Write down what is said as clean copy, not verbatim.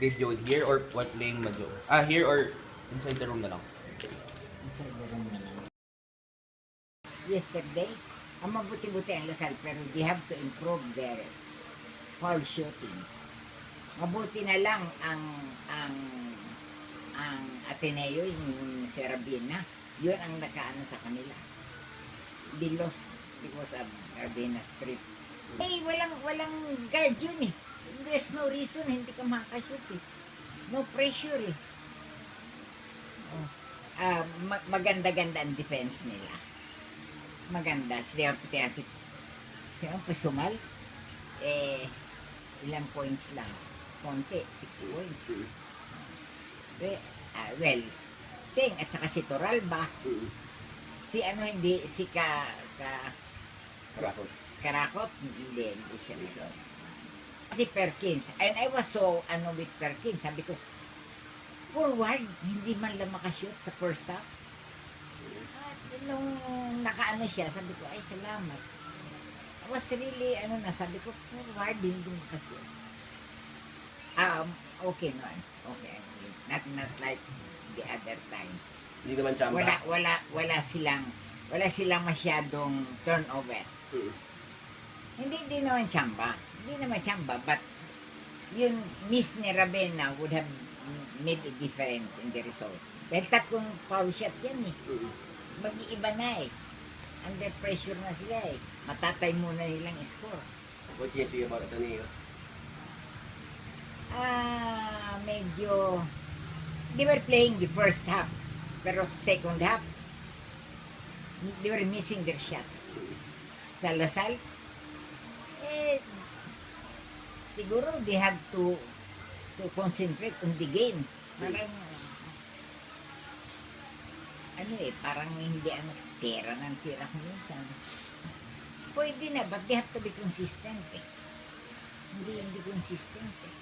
video here or while playing Mahjong? Here or inside the room na lang? Inside the room na lang. Yesterday, ang mabuti-buti ang Lasal pero they have to improve their foul shooting. Mabuti na lang ang Ateneo, yung Serabina, yun ang nakaano sa kanila. They lost because of Rabina's trip. Eh, walang guard yun eh. There's no reason hindi ka makashoot eh. No pressure eh. Oh. Maganda-ganda ang defense nila. Maganda. Siyempre sumal. Ilang points lang. Konti, 6 points. Well, Ting, at saka si Toralba. Si ano hindi, si Karakot, hindi siya nito. Si Perkins, and I was so, with Perkins, sabi ko, forward, hindi man lang makashoot sa first half. At nung nakaano siya, sabi ko, ay salamat. I was really, sabi ko, forward, hindi makashoot. Okay naman, okay. Not like the other time. Hindi naman chamba. Wala silang masyadong turnover. Hindi naman chamba. But yung miss ni Ravena would have made a difference in the result. Dahil tatlong foul shot yan eh. Mag-iiba na eh. Under pressure na sila eh. Matatay muna nilang score. What can you say about Ateneo? Medyo they were playing the first half. Pero second half, they were missing their shots. Sa Lasal, siguro they have to concentrate on the game. Parang hindi tira ng tira kung minsan. Pwede na, but they have to be consistent eh. Hindi consistent eh.